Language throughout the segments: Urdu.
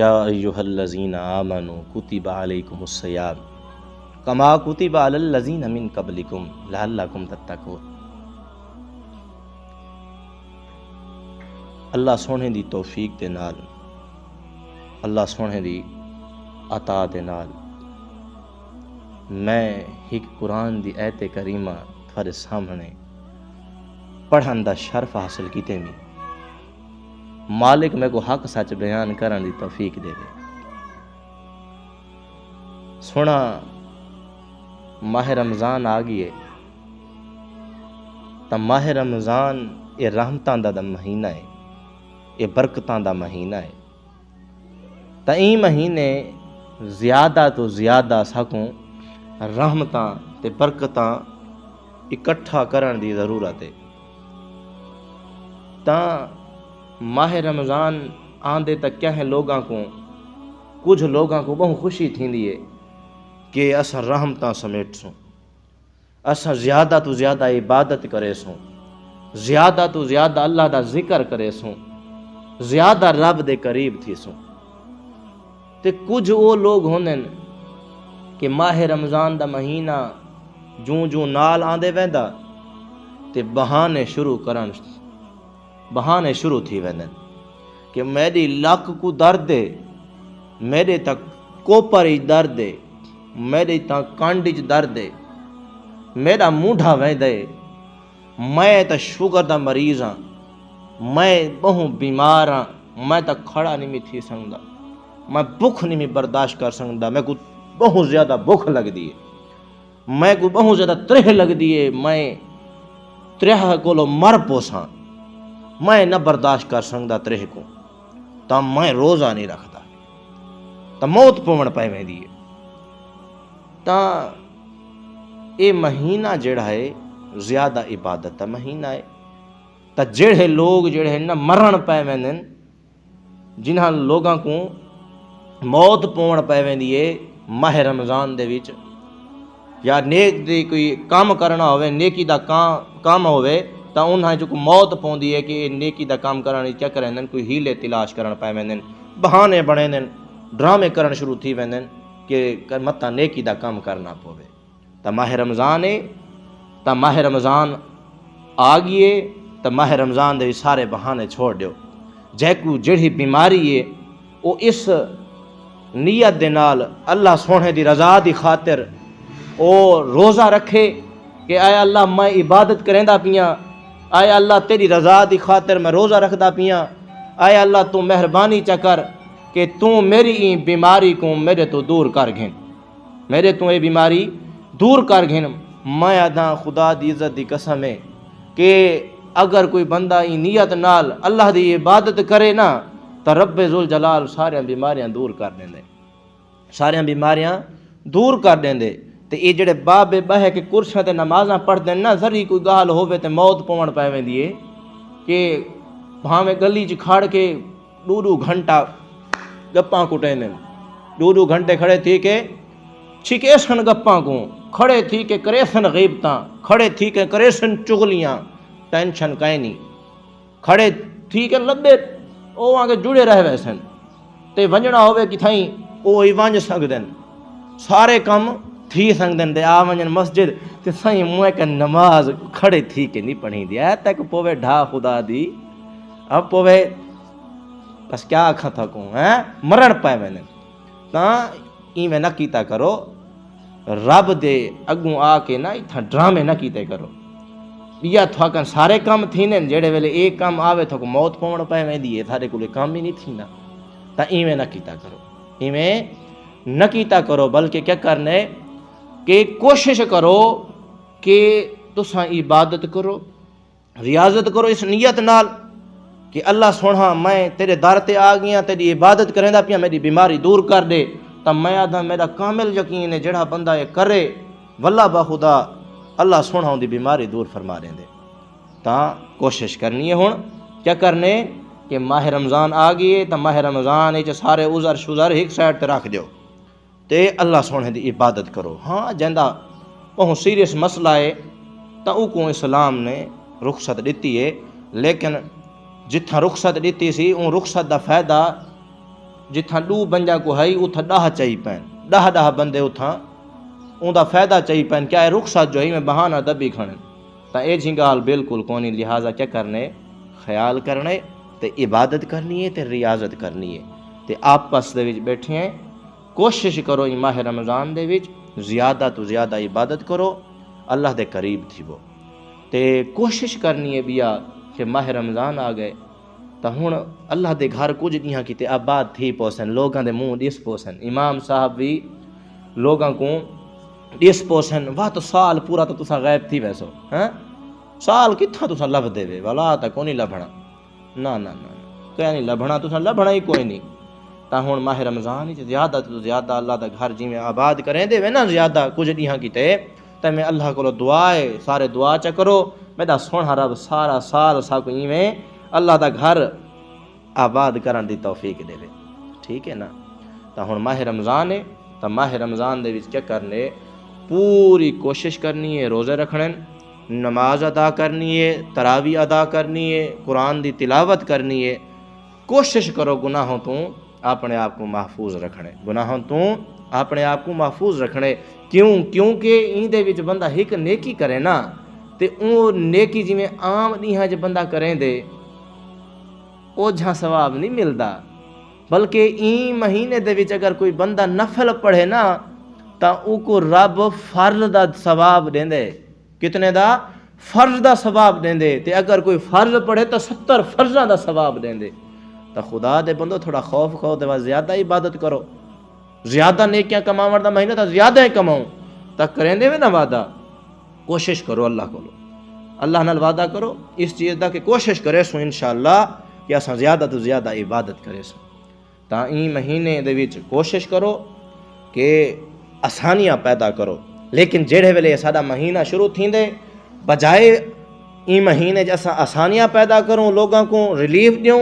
یا ایھا الذین آمنوا کتب علیکم الصیام کما کتب علی الذین من قبلکم لعلکم تتقون۔ اللہ سونے دی توفیق دے نال، اللہ سونے دی عطا دے نال میں ایک قرآن دی ایت کریمہ تھوڑے سامنے پڑھن دا شرف حاصل کیتے میں مالک میں کو حق سچ بیان کرن دی توفیق دے دے۔ سونا ماہ رمضان آ گئے تا ماہ رمضان یہ رحمتاں دا مہینہ ہے، یہ برکتاں دا مہینہ ہے۔ تا این مہینے زیادہ تو زیادہ سکوں رحمتاں تے برکتاں اکٹھا کرن دی ضرورت ہے۔ تا ماہ رمضان آندے تک کیا ہے لوگاں کو، کچھ لوگاں کو بہت خوشی تھیندی ہے کہ اساں رحمتاں سمیٹ سوں، اساں زیادہ تو زیادہ عبادت کرے سوں، زیادہ تو زیادہ اللہ دا ذکر کرے سوں، زیادہ رب دے قریب تھی سوں۔ تے کچھ وہ لوگ ہوندن کہ ماہ رمضان دا مہینہ جوں جوں نال آندے ویندا تے بہانے شروع تھی ویندن کہ میری لک کو درد ہے، میرے تک کوپر ہی درد ہے، میرے تک کانڈ چ درد ہے، میرا موڈھا ویندا ہے، میں تا شوگر دا مریض ہاں، میں بہت بیمار ہاں، میں تا کھڑا نہیں میں تھی سکدا، میں بھوک نہیں میں برداشت کر سکدا، میں کو بہت زیادہ بھوک لگ دی ہے، میں کو بہت زیادہ ترہ لگ دی ہے، میں ترہ کولو مر پوساں، میں نہ برداشت کر سکدا ترہ کو، تا میں روزہ نہیں رکھدا، تا موت پون پے ویندی ہے۔ تا اے مہینہ جڑا ہے زیادہ عبادت دا مہینہ ہے۔ تا جڑے لوگ جڑے نا مرن پے ویندن، جنہاں لوگاں کو موت پون پے ویندی ہے ماہ رمضان دے وچ، یا نیک دی کوئی کام کرنا ہوئے، نیکی دا کام ہوئے تا انہاں جو موت پوندی ہے کہ نیکی دا کام کرنے کیا کریں کوئی ہیلے تلاش کرن پے ویندن، بہانے بنیندن، ڈرامے کرن شروع تھی ویندن کہ متا نیکی دا کام کرنا پوے۔ تا ماہ رمضان ہے، تا ماہ رمضان آ گئے، تا ماہ رمضان دے سارے بہانے چھوڑ دیو۔ جے کو جڑی بیماری ہے وہ اس نیت دے نال اللہ سونے دی رضا دی خاطر او روزہ رکھے کہ اے اللہ میں عبادت کریندا پیاں، اے اللہ تیری رضا دی خاطر میں روزہ رکھدا پیاں، اے اللہ تو مہربانی چکر کہ تو میری این بیماری کو میرے تو دور کر گھن، میرے تو یہ بیماری دور کر گھن۔ میں ادا خدا دی عزت دی قسم ہے کہ اگر کوئی بندہ این نیت نال اللہ دی عبادت کرے نا تو رب ذوالجلال سارے بیماریاں دور کر دیں دے، سارے بیماریاں دور کر دیں دے۔ تے یہ جڑے بابے بہے کے کرسیاں تے نمازاں پڑھ دیں نا، ذری کوئی گال ہووے تے موت پون پے ویندی ہے کہ بھاویں گلی چ کھڑ کے 2 گھنٹہ گپاں کٹیندے، 2 گھنٹے کھڑے تھی کے چھکیسن گپاں کو، کھڑے تھی کے کریسن غیبتاں، کھڑے تھی کے کریسن چغلیاں، ٹینشن کہیں نہیں، کھڑے تھی کے لبے او آگے جڑے رہ ویسن تے ونجنا ہوئے کہ تھائیں او ہی ونج سکدن، سارے کم تھی سکدن تے آ ونجن مسجد تے سائیں موئے کہ نماز کھڑے تھی کے نہیں پڑھی دی ہے تک پوے ڈھا خدا دی، اب پوے بس کیا آکھا تھا کوں مرن پائے میں نے۔ تاں ایویں نہ کیتا کرو، رب دے اگوں آ کے نہ اتھا ڈرامے نہ کیتے کرو، یا تھوکن سارے کام تھینے جڑے ویلے ایک کام آوے تھوک موت پون پے ویندی ہے، سارے کولے کام ہی نہیں تھینا۔ تا ایویں نہ کیتا کرو، ایویں نہ کیتا کرو، بلکہ کیا کرنے کہ کوشش کرو کہ تساں عبادت کرو، ریاضت کرو اس نیت نال کہ اللہ سونا میں تیرے در تے آ گیا، تیری عبادت کریندا پیا، میری بیماری دور کر دے۔ تا میں آدھا میرا کامل یقین ہے جڑا بندہ یہ کرے واللہ بخدا اللہ سونا ان دی بیماری دور فرما دیں دے۔ تا کوشش کرنی ہے ہن کیا کرنے کہ ماہ رمضان آ گئی تا ماہ رمضان وچ سارے عذر شذر ایک سائڈ تے رکھ دیو تے اللہ سونے دی عبادت کرو۔ ہاں جیندا بہت سیریس مسئلہ ہے تا او کو اسلام نے رخصت دیتی ہے، لیکن جتھاں رخصت دیتی سی اون رخصت دا فائدہ جتھاں 2 بنجا کو ہئی اتھاں 10 چاہی پین 10 بندے اتھاں اون دا فائدہ چاہی پین کیا ہے رخصت جو ہی میں بہانہ دبی کھڑن تا اے جی گال بالکل کونی لہٰذا کیا کرنے خیال کرنے تے عبادت کرنی ہے تے ریاضت کرنی ہے تے آپس دے وچ بیٹھے ہیں کوشش کرو ان ماہ رمضان دے وچ زیادہ تو زیادہ عبادت کرو اللہ دے قریب تھی وہ تے کوشش کرنی ہے بیا کہ ماہ رمضان آ گئے تا ہن اللہ دے گھر کچھ دیاں کیتے آباد تھی پوسن لوگاں دے منہ ڈس پوسن امام صاحب بھی لوگاں کو ڈس پوسن واہ تو سال پورا تو تساں غائب تھی ویسو ہاں سال کتھاں تساں لب دے وے والا تا کونی لبھنا نا نا نا کوئی نہیں لبھنا تساں لبھنا ہی کوئی نہیں تا ہن ماہ رمضان وچ زیادہ تو زیادہ اللہ دا گھر جویں آباد کریں دے وے نا زیادہ کچھ دیاں کیتے تے میں اللہ کولو دعا ہے سارے دعا چا کرو میرا سونا رب سارا سال سا کو ایویں اللہ دا گھر آباد کرن دی توفیق دے وے ٹھیک ہے نا تا ہن ماہ رمضان ہے تا ماہ رمضان دے وچ کیا کرنے پوری کوشش کرنی ہے روزے رکھنے نماز ادا کرنی ہے تراویح ادا کرنی ہے قرآن دی تلاوت کرنی ہے کوشش کرو گناہوں تو اپنے آپ کو محفوظ رکھنے گناہوں تو اپنے آپ کو محفوظ رکھنے کیونکہ این دے وچ بندہ ایک نیکی کرے نا تے اون نیکی جویں عام دیہاں جو بندہ کریں دے او جہاں ثواب نہیں ملدا بلکہ این مہینے دے وچ اگر کوئی بندہ نفل پڑھے نا تا او کو رب فرض دا ثواب دیندے کتنے دا فرض دا ثواب دیندے تے اگر کوئی فرض پڑھے تو 70 فرضاں دا ثواب دیندے تا خدا دے بندو تھوڑا خوف کھو دے زیادہ عبادت کرو زیادہ نیکیاں کماون دا مہینہ تا زیادہ ہی کماؤں تا کریں دے نا وعدہ کوشش کرو اللہ کو اللہ نال وعدہ کرو اس چیز دا کہ کوشش کرے سو انشاءاللہ کہ اساں زیادہ تو زیادہ عبادت کرے سو تا این مہینے دے وچ کوشش کرو کہ آسانیاں پیدا کرو لیکن جڑے ویلے ساڈا مہینہ شروع تھیندے بجائے این مہینے جیسا آسانیاں پیدا کروں لوگاں کو ریلیف دیوں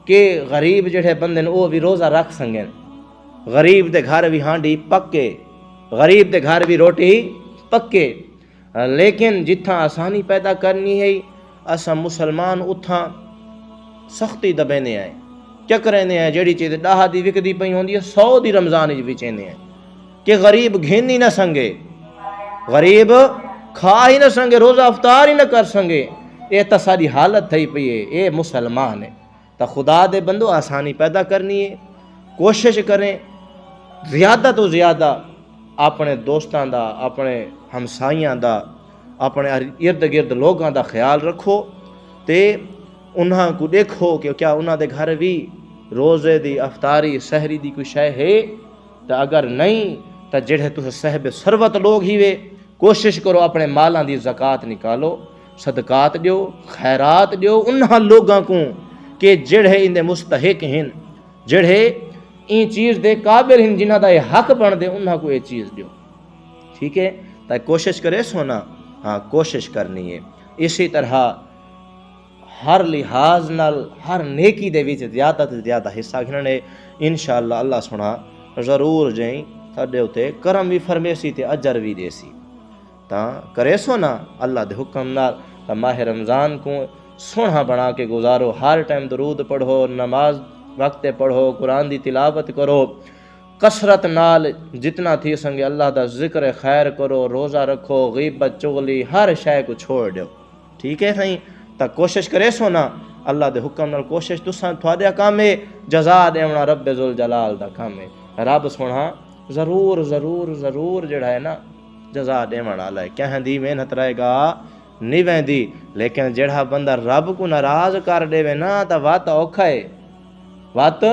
کہ غریب جڑے بندے نے وہ بھی روزہ رکھ سنگیں غریب دے گھر بھی ہانڈی پکے غریب دے گھر بھی روٹی پکے لیکن جتھاں آسانی پیدا کرنی ہے اساں مسلمان اتھاں سختی دبینے آئے کیا کرنے ہیں جڑی چیز 10 دی وکدی پئی ہوندی ہے 100 دی رمضان وچ وچیندے ہیں کہ غریب گھن ہی نہ سنگے غریب کھا ہی نہ سنگے روزہ افطار ہی نہ کر سنگے یہ تا ساری حالت تھی پئی ہے یہ مسلمان ہے تا خدا دے بندو آسانی پیدا کرنی ہے کوشش کریں زیادہ تو زیادہ اپنے دوستاں دا اپنے ہمسائیاں دا اپنے ارد گرد لوگاں دا خیال رکھو تے انہاں کو دیکھو کہ کیا انہاں دے گھر بھی روزے دی افطاری سحری دی کوئی شے ہے تا اگر نہیں تا جڑے تُس صاحب ثروت لوگ ہی وے کوشش کرو اپنے مالاں دی زکوٰۃ نکالو صدقات دیو خیرات دیو انہاں لوگاں کو کہ جڑے ان دے مستحق ہیں جڑے این چیز دے قابل ہیں جنہاں دا یہ حق بن دے انہاں کو یہ چیز دیو ٹھیک ہے تا کوشش کرے سونا ہاں کوشش کرنی ہے اسی طرح ہر لحاظ نال ہر نیکی دے وچ زیادہ تو زیادہ حصہ گھننے انشاءاللہ اللہ سنا ضرور جائیں ساڈے اتے کرم بھی فرمیسی تے اجر بھی دیسی تا کرے سو نا اللہ دے حکم نال تا ماہ رمضان کو سونا بنا کے گزارو ہر ٹائم درود پڑھو نماز وقت پڑھو قرآن دی تلاوت کرو کثرت نال جتنا تھی سنگے اللہ دا ذکر خیر کرو روزہ رکھو غیبت چغلی ہر شے کو چھوڑ دیو ٹھیک ہے سائیں تا کوشش کرے سو نا اللہ دے حکم نال کوشش تساں تھوڑے کام ہے جزا دیونا رب ذوالجلال دا کام ہے رب سونا ضرور ضرور ضرور جڑا ہے نا جزا دیونا والا ہے کہیں دی محنت رہے گا نہیں ویندی لیکن جڑا بندہ رب کو ناراض کر دے وے نا تا وات اوکھا ہے وات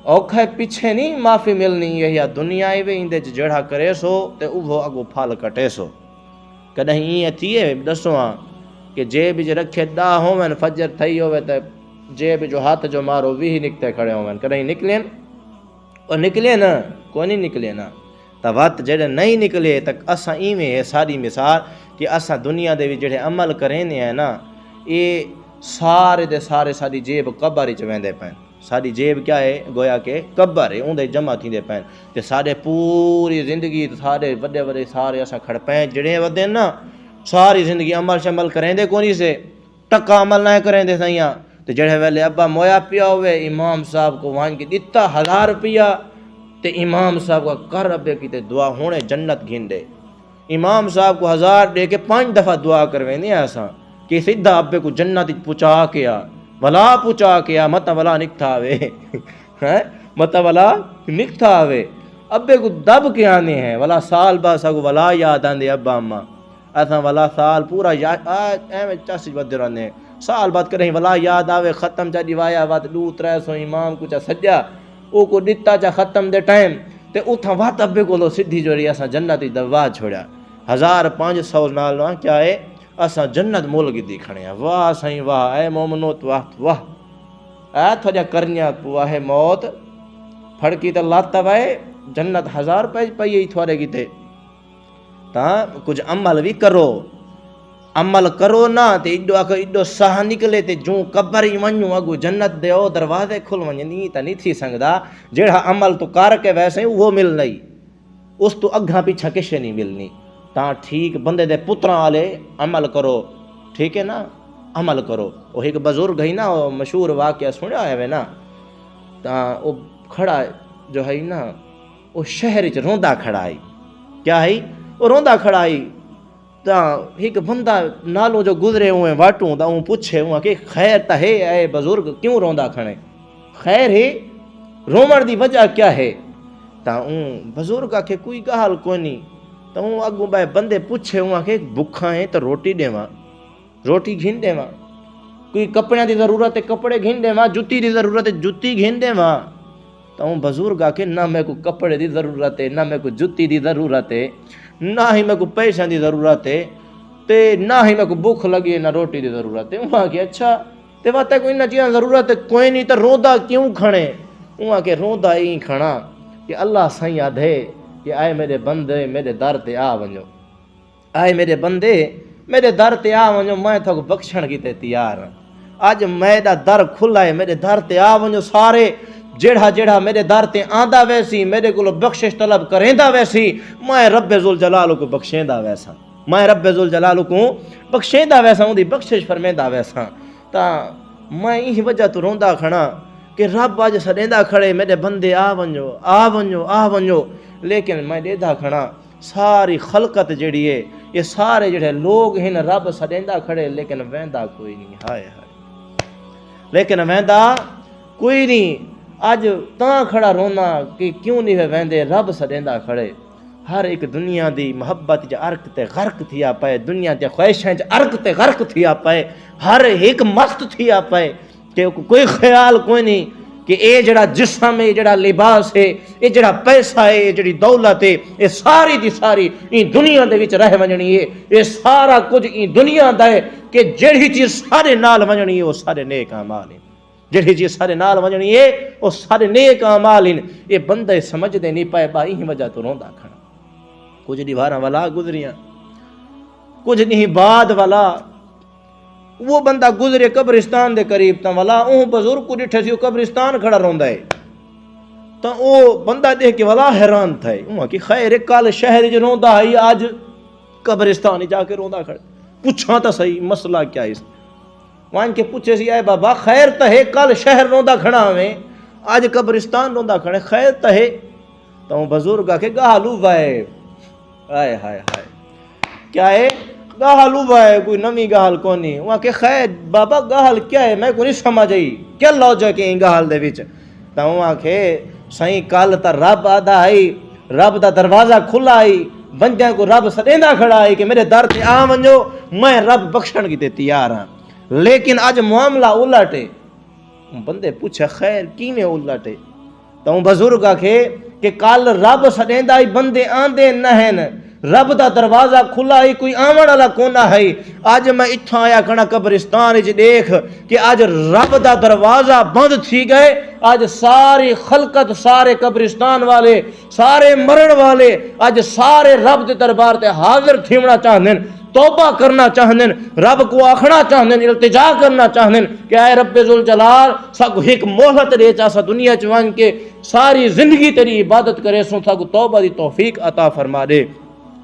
اوکھا ہے پیچھے نہیں معافی ملنی ہے یا دنیا ہی وے اندے جڑا کرے سو تے اوہ اگو پھل کٹے سو کدہیں یہ تھیے دسو ہاں کہ جیب جو رکھے دا ہومن فجر تھئی ہوئے تے جیب جو ہاتھ جو مارو بھی نکتے کھڑے ہومن کدہیں نکلیں اور نکلے نا کوئی نہیں نکلے نا تا وقت جڑے نہیں نکلے تک اساں ایویں ہے ساری مثال کہ اساں دنیا دے وچ جڑے عمل کرینے ہیں نا یہ سارے دے سارے ساری جیب قبر وچ ویندے پین ساری جیب کیا ہے گویا کہ قبر ہے اون دے جمع تھیندے پین تے سارے پوری زندگی سارے وڈے وڈے سارے اساں کھڑ پین جڑے ودے نا ساری زندگی عمل شمل کریں دے کونی سے ٹکا عمل نہ کریں دے سائیاں تے جڑے ویلے ابا مویا پیا ہوئے امام صاحب کو وہاں کی دیتا 1000 روپیہ تے امام صاحب کا کر ابے کی تے دعا ہونے جنت گھندے امام صاحب کو 1000 دے کے 5 دفعہ دعا کرویں نہیں ایسا کہ سیدھا ابے کو جنت پہنچا کے آ ولا پہنچا کے آ متا ولا نکتا آوے متا ولا نکتا آوے ابے کو دب کے آنے ہیں ولا سال بعد سگو ولا یاد آندے ابا اماں ایسا ولا سال پورا یاد ایویں چس بدے رہنے سال بعد کریں ولا یاد آوے ختم چا دیوایا وات 200-300 امام کو چا سجا او کو دتا چا ختم دے ٹائم تے اتھا وات ابے کو لو سدھی جوڑی اساں جنت دی دوا چھوڑیا 1500 نال کیا ہے اساں جنت مول کی دیکھنے ہیں واہ سائیں واہ اے مومنو واہ واہ اے تھوڑا کرنیا واہ موت پھڑکی تے لاتا وے جنت 1000 روپے پئی ہی تھوڑے کیتے تا کچھ عمل بھی کرو عمل کرو نا تے ایڈو ساہ نکلے تے جو قبر ہی ونجو اگو جنت دے او دروازے کھل ونجنی تا نہیں تھی سنگدا جیڑا عمل تو کر کے ویسے وہ مل نہیں اس تو اگھا پیچھا کشے نہیں ملنی تا ٹھیک بندے دے پتراں والے عمل کرو ٹھیک ہے نا عمل کرو وہ ایک بزرگ ہی نا وہ مشہور واقعہ سنیا ہے نا تا وہ کھڑا جو ہے نا وہ شہر وچ روندا کھڑا ہے کیا ہے وہ روندا کھڑا ہے تا ایک بندہ نالوں جو گزرے ہوئے واٹوں تا اون پوچھے ہوا کہ خیر تا ہے اے بزرگ کیوں روندا کھڑے خیر ہے رومن دی وجہ کیا ہے تا اون بزرگ آکھے کوئی گال کونی تا اون اگوں بے بندے پوچھے ہوا کہ بکھا ہیں تو روٹی دیواں روٹی گھن دیواں کوئی کپڑے دی ضرورت ہے کپڑے گھن دیواں جُتی دی ضرورت ہے جُتی گھن دیواں تا اون بزرگ آکھے نہ میں کو کپڑے دی ضرورت ہے نہ میں کو جُتی دی ضرورت ہے نہ ہی میں کو پیسے دی ضرورت ہے تے نہ ہی میں کو بھوک لگی ہے نہ روٹی دی ضرورت ہے وہاں کہ اچھا تے واتے کوئی نہ چیزاں ضرورت ہے کوئی نہیں تے روندا کیوں کھڑے وہاں کہ روندا ہی کھڑا کہ اللہ سائیں آدھے کہ آئے میرے بندے میرے در تے آ ونجو آئے میرے بندے میرے در تے آ ونجو میں تھا کو بخشن کی تے تیار ہوں اج میرا در کھلا ہے میرے در تے آ ونجو سارے جیڑا میرے در تے آندا ویسی میرے کو بخشش طلب کریندا ویسی میں رب ذوالجلال کو بخشیندا ویسا میں رب ذوالجلال کو بخشیندا ویسا اون دی بخشش فرمیندا ویسا تا میں یہ وجہ تو روندا کھڑا کہ رب اج سڈیندا کھڑے میرے بندے آ ونجو آ ونجو آ ونجو لیکن میں ڈیدا کھڑا ساری خلقت جڑی ہے یہ سارے جڑے لوگ ہیں رب سڈیندا کھڑے لیکن ویندا کوئی نہیں ہائے ہائے لیکن ویندا کوئی نہیں اج تاں کھڑا رونا کہ کیوں نہیں ویندے رب سڈیندا کھڑے ہر ایک دنیا دی محبت چ عرق تے غرق تھیا پئے دنیا تے خواہشاں چ عرق تے غرق تھیا پئے ہر ایک مست تھیا پئے کہ کوئی خیال کوئی نہیں کہ اے جڑا جسم ہے جڑا لباس ہے اے جڑا پیسہ ہے اے جڑی دولت ہے اے ساری دی ساری این دنیا دے وچ رہ ونجنی ہے اے سارا کچھ این دنیا دا ہے کہ جڑی چیز سارے نال ونجنی ہے وہ سارے نیک اعمال ہیں جڑی چیز سارے نال ونجنی ہے وہ سارے نیک اعمال ہیں یہ بندے سمجھ دے نہیں پائے بائی ہی وجہ تو روندا کھڑا کچھ دیواراں والا گزریاں کچھ نہیں بعد والا وہ بندہ گزرے قبرستان دے قریب تا والا اون بزرگ کو ڈٹھے سی قبرستان کھڑا روندا ہے تا او بندہ دیکھ کے والا حیران تھا اون کہ خیر کل شہر وچ روندا ہے اج قبرستان جا کے روندا کھڑا پوچھاں تا صحیح مسئلہ کیا ہے وان کے پوچھے سی اے بابا خیر تا ہے کل شہر روندا کھڑا ہوے اج قبرستان روندا کھڑے خیر تا ہے تا اون بزرگ آ کے گالو وائے ہائے ہائے ہائے کیا ہے گاہل ہوا ہے کوئی نمی گاہل کونی وہاں کہ خیر بابا گاہل کیا ہے میں کو نہیں سمجھ آئی کیا لاجک ہے گاہل دے وچ تا وہاں کہ سائیں کل تا رب آدھا آئی رب دا دروازہ کھلا آئی بندیاں کو رب سدیندا کھڑا آئی کہ میرے در تے آ ونجو میں رب بخشن کی تے تیار ہاں لیکن اج معاملہ الٹے بندے پوچھے خیر کیویں الٹے تا بزرگ آکھے کہ کل رب سدیندا بندے آندے نہ ہیں رب دا دروازہ کھلا ہی کوئی آمن والا کونا ہے آج میں اتھا آیا کھڑا قبرستان وچ دیکھ کہ آج رب دا دروازہ بند تھی گئے آج ساری خلقت سارے قبرستان والے سارے مرن والے آج سارے رب دے دربار تے حاضر تھیونا چاہندے توبہ کرنا چاہندے رب کو آکھنا چاہندے التجا کرنا چاہندے کہ اے رب ذوالجلال ساکو ایک مہلت دے چا سا دنیا چ وان کے ساری زندگی تیری عبادت کرے سو ساکو توبہ دی توفیق عطا فرما دے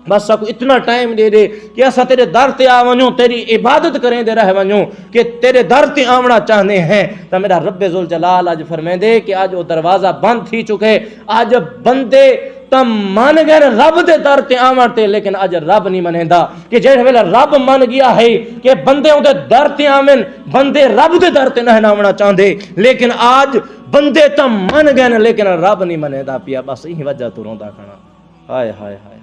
بس سکو اتنا ٹائم دے دے کہ اسا تیرے در تے آ ونجوں تیری عبادت کریں دے رہ ونجوں کہ تیرے در تے آمنا چاہنے ہیں. تو میرا رب ذوالجلال آج فرمائیں دے کہ آج وہ دروازہ بند تھی چکے. آج بندے تم مان گئے رب دے در تے آمنتے لیکن آج رب نہیں منیندا. کہ جیسے ویلے رب من گیا ہے کہ بندے ان دے در تے آمن, بندے رب دے در تے نہ آمنا چاہندے, لیکن آج بندے تم من گئے لیکن رب نہیں منیندا پیا. بس یہی وجہ تو روندا کھڑا. ہائے ہائے ہائے.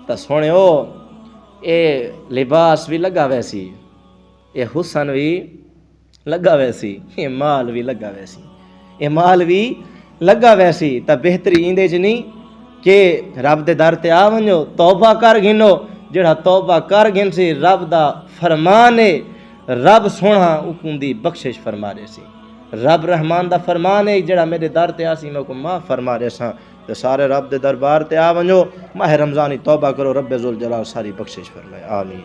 تا سونے ہو اے لباس بھی لگا ویسی, اے حسن بھی لگا ویسی, اے مال بھی لگا ویسی, اے مال بھی لگا ویسی. تا بہتری ایندے چ نہیں کہ رب دے در تے آ ونجو توبہ کر گھنو. جڑا توبہ کر گھن سی رب دا فرمان ہے, رب سونا حکم دی بخشش فرما دے سی. رب رحمان دا فرمان ہے جڑا میرے در تے آسی میں کو معاف فرما دے ساں. تے سارے رب دے دربار تے آ ونجو, ماہ رمضانی توبہ کرو, رب ذوالجلال ساری بخشش فرمائے. آمین.